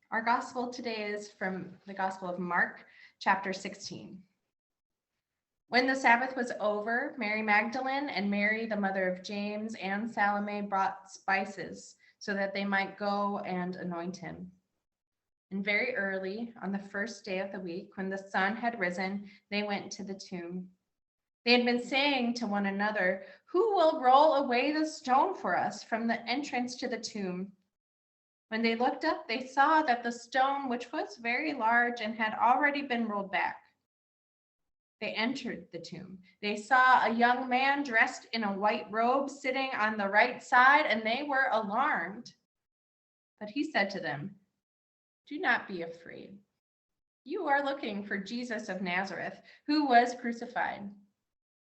Our gospel today is from the Gospel of Mark, chapter 16. When the Sabbath was over, Mary Magdalene and Mary, the mother of James, and Salome brought spices so that they might go and anoint him. And very early, on the first day of the week, when the sun had risen, they went to the tomb. They had been saying to one another, "Who will roll away the stone for us from the entrance to the tomb?" When they looked up, they saw that the stone, which was very large and had already been rolled back. They entered the tomb. They saw a young man dressed in a white robe sitting on the right side, and they were alarmed. But he said to them, "Do not be afraid. You are looking for Jesus of Nazareth, who was crucified.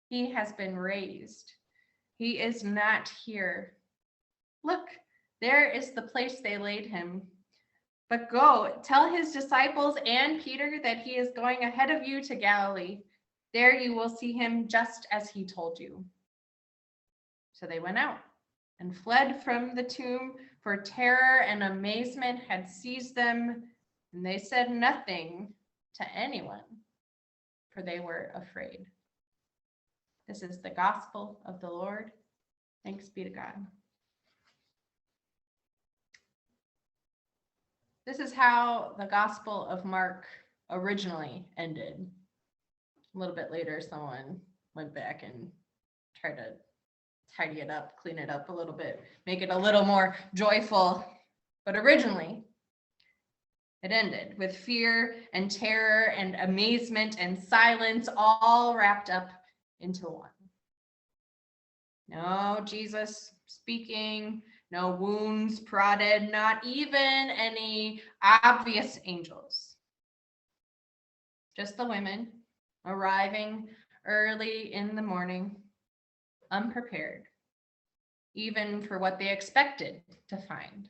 He has been raised. He is not here. Look, there is the place they laid him. But go, tell his disciples and Peter that he is going ahead of you to Galilee. There you will see him just as he told you." So they went out and fled from the tomb, for terror and amazement had seized them, and they said nothing to anyone, for they were afraid. This is the gospel of the Lord. Thanks be to God. This is how the Gospel of Mark originally ended. A little bit later, someone went back and tried to tidy it up, clean it up a little bit, make it a little more joyful. But originally, it ended with fear and terror and amazement and silence all wrapped up into one. No Jesus speaking, no wounds prodded, not even any obvious angels. Just the women arriving early in the morning, unprepared, even for what they expected to find.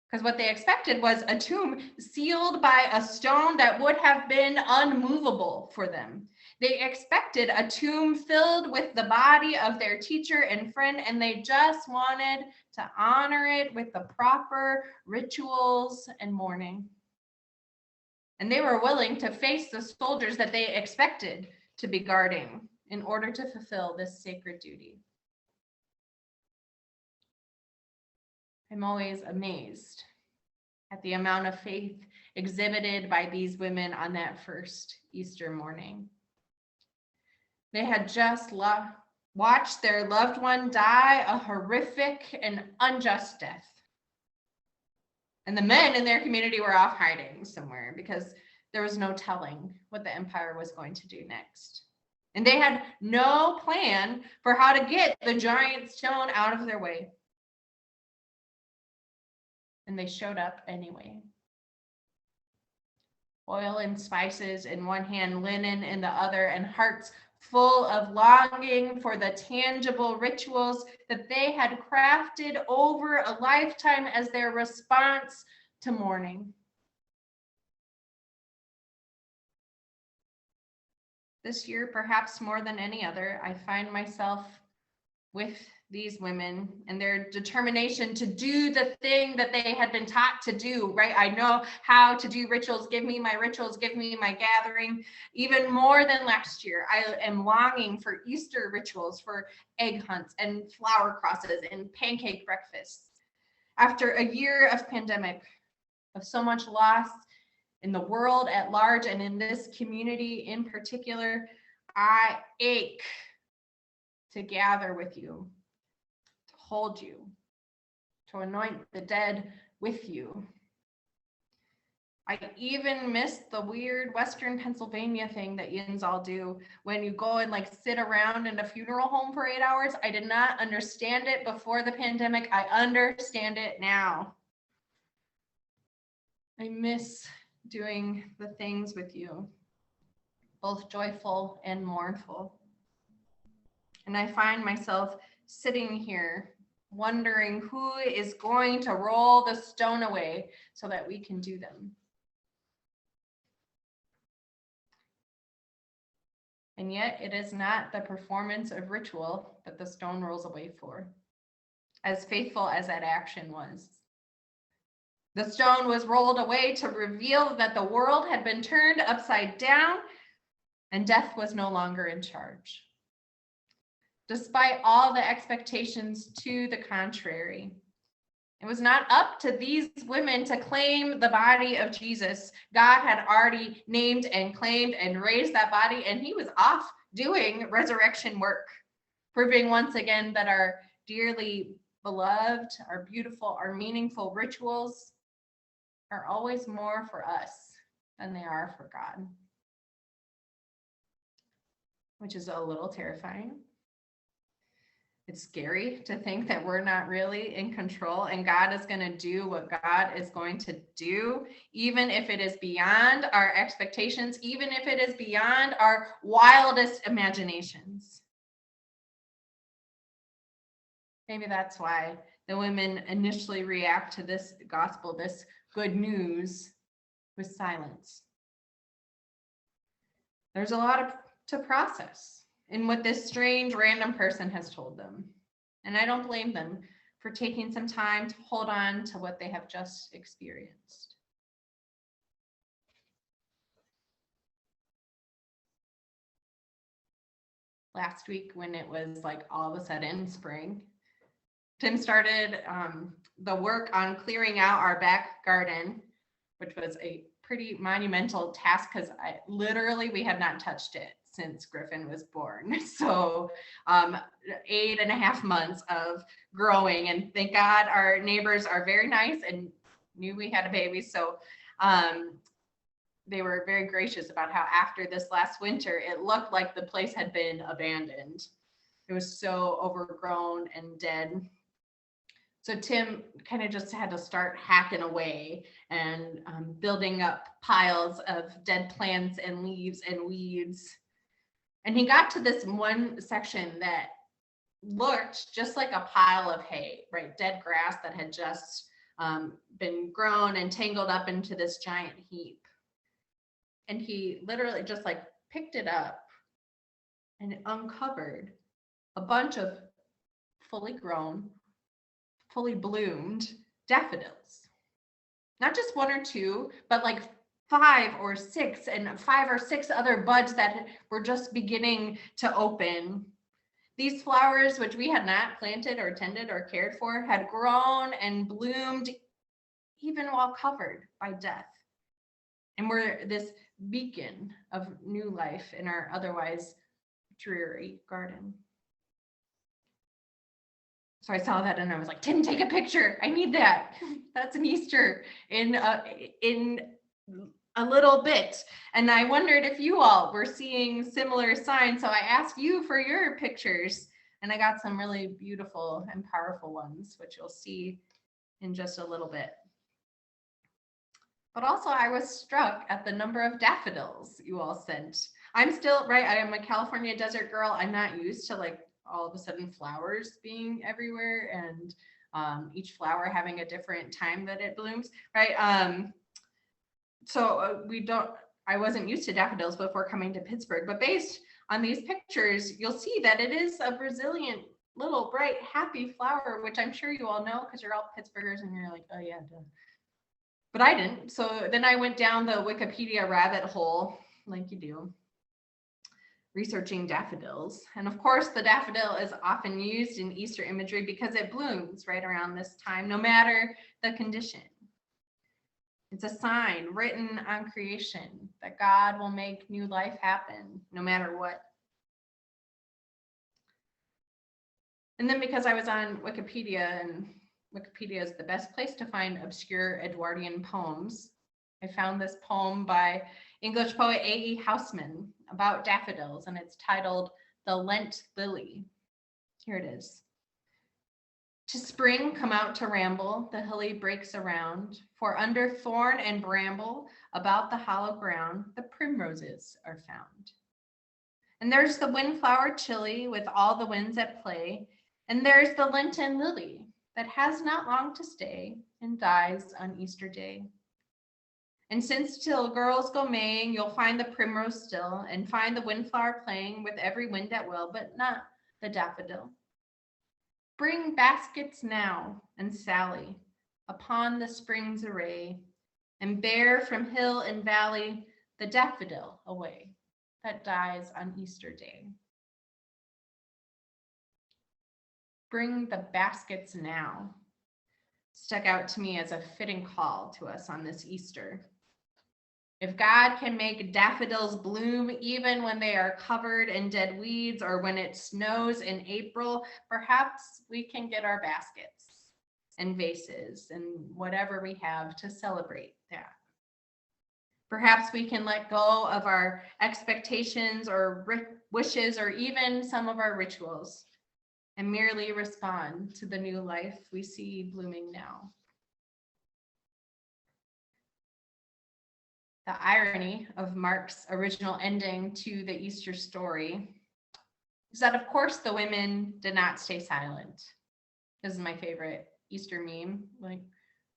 Because what they expected was a tomb sealed by a stone that would have been unmovable for them. They expected a tomb filled with the body of their teacher and friend, and they just wanted to honor it with the proper rituals and mourning. And they were willing to face the soldiers that they expected to be guarding in order to fulfill this sacred duty. I'm always amazed at the amount of faith exhibited by these women on that first Easter morning. They had just watched their loved one die a horrific and unjust death. And the men in their community were off hiding somewhere because there was no telling what the empire was going to do next. And they had no plan for how to get the giant stone out of their way. And they showed up anyway. Oil and spices in one hand, linen in the other, and hearts full of longing for the tangible rituals that they had crafted over a lifetime as their response to mourning. This year, perhaps more than any other, I find myself with these women and their determination to do the thing that they had been taught to do, right? I know how to do rituals. Give me my rituals, give me my gathering. Even more than last year, I am longing for Easter rituals, for egg hunts and flower crosses and pancake breakfasts. After a year of pandemic, of so much loss in the world at large and in this community in particular, I ache to gather with you, to hold you, to anoint the dead with you. I even miss the weird Western Pennsylvania thing that yins all do when you go and like sit around in a funeral home for 8 hours. I did not understand it before the pandemic. I understand it now. I miss doing the things with you, both joyful and mournful. And I find myself sitting here wondering who is going to roll the stone away so that we can do them. And yet it is not the performance of ritual that the stone rolls away for, as faithful as that action was. The stone was rolled away to reveal that the world had been turned upside down and death was no longer in charge. Despite all the expectations to the contrary, it was not up to these women to claim the body of Jesus. God had already named and claimed and raised that body, and he was off doing resurrection work, proving once again that our dearly beloved, our beautiful, our meaningful rituals are always more for us than they are for God, which is a little terrifying. It's scary to think that we're not really in control and God is going to do what God is going to do, even if it is beyond our expectations, even if it is beyond our wildest imaginations. Maybe that's why the women initially react to this gospel, this good news, with silence. There's a lot to process in what this strange random person has told them. And I don't blame them for taking some time to hold on to what they have just experienced. Last week, when it was like all of a sudden spring, Tim started the work on clearing out our back garden, which was a pretty monumental task because we had not touched it since Griffin was born. So 8.5 months of growing, and thank God our neighbors are very nice and knew we had a baby. So they were very gracious about how after this last winter, it looked like the place had been abandoned. It was so overgrown and dead. So Tim kind of just had to start hacking away and building up piles of dead plants and leaves and weeds. And he got to this one section that looked just like a pile of hay, right? Dead grass that had just been grown and tangled up into this giant heap. And he literally just like picked it up and uncovered a bunch of fully grown, fully bloomed daffodils. Not just one or two, but like 5 or 6 and 5 or 6 other buds that were just beginning to open. These flowers, which we had not planted or tended or cared for, had grown and bloomed even while covered by death. And were this beacon of new life in our otherwise dreary garden. So I saw that and I was like, Tim, take a picture. I need that. That's an Easter in a little bit. And I wondered if you all were seeing similar signs. So I asked you for your pictures and I got some really beautiful and powerful ones, which you'll see in just a little bit. But also I was struck at the number of daffodils you all sent. I'm still, right, I am a California desert girl. I'm not used to like all of a sudden flowers being everywhere and each flower having a different time that it blooms, right? I wasn't used to daffodils before coming to Pittsburgh, but based on these pictures, you'll see that it is a resilient, little, bright, happy flower, which I'm sure you all know because you're all Pittsburghers and you're like, oh yeah, duh. But I didn't. So then I went down the Wikipedia rabbit hole, like you do, researching daffodils. And of course, the daffodil is often used in Easter imagery because it blooms right around this time, no matter the condition. It's a sign written on creation that God will make new life happen, no matter what. And then because I was on Wikipedia, and Wikipedia is the best place to find obscure Edwardian poems, I found this poem by English poet A.E. Housman about daffodils, and it's titled The Lent Lily. Here it is. To spring come out to ramble, the hilly brakes around, for under thorn and bramble, about the hollow ground, the primroses are found. And there's the windflower chilly with all the winds at play, and there's the Lenten lily that has not long to stay and dies on Easter Day. And since till girls go maying, you'll find the primrose still and find the windflower playing with every wind at will, but not the daffodil. Bring baskets now and sally, upon the spring's array, and bear from hill and valley the daffodil away that dies on Easter Day. Bring the baskets now stuck out to me as a fitting call to us on this Easter. If God can make daffodils bloom even when they are covered in dead weeds or when it snows in April, perhaps we can get our baskets and vases and whatever we have to celebrate that. Perhaps we can let go of our expectations or wishes or even some of our rituals and merely respond to the new life we see blooming now. The irony of Mark's original ending to the Easter story is that, of course, the women did not stay silent. This is my favorite Easter meme. Like,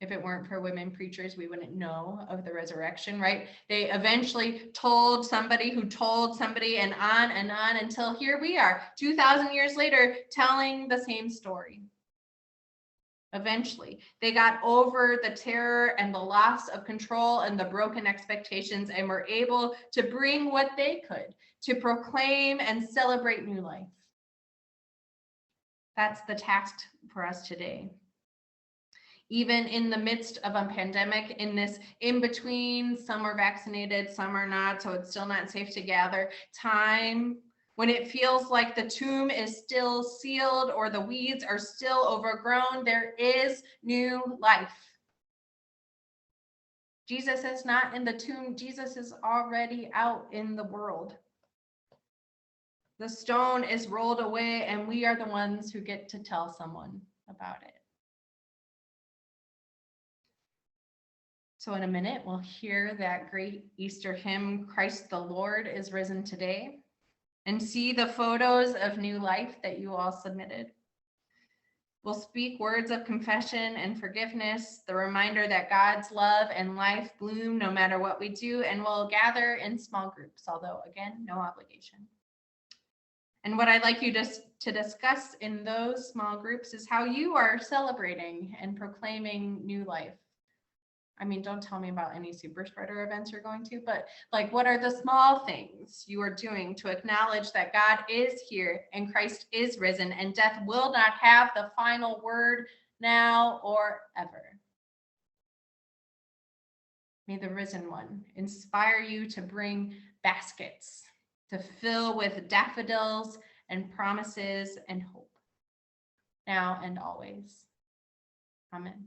if it weren't for women preachers, we wouldn't know of the resurrection, right? They eventually told somebody who told somebody, and on until here we are, 2,000 years later, telling the same story. Eventually, they got over the terror and the loss of control and the broken expectations and were able to bring what they could to proclaim and celebrate new life. That's the task for us today. Even in the midst of a pandemic, in this in-between, some are vaccinated, some are not, so it's still not safe to gather, time when it feels like the tomb is still sealed or the weeds are still overgrown, there is new life. Jesus is not in the tomb. Jesus is already out in the world. The stone is rolled away, and we are the ones who get to tell someone about it. So in a minute, we'll hear that great Easter hymn, Christ the Lord is risen today, and see the photos of new life that you all submitted. We'll speak words of confession and forgiveness, the reminder that God's love and life bloom no matter what we do, and we'll gather in small groups, although again, no obligation. And what I'd like you to discuss in those small groups is how you are celebrating and proclaiming new life. I mean, don't tell me about any super spreader events you're going to, but like, what are the small things you are doing to acknowledge that God is here and Christ is risen and death will not have the final word now or ever? May the risen one inspire you to bring baskets to fill with daffodils and promises and hope, now and always. Amen.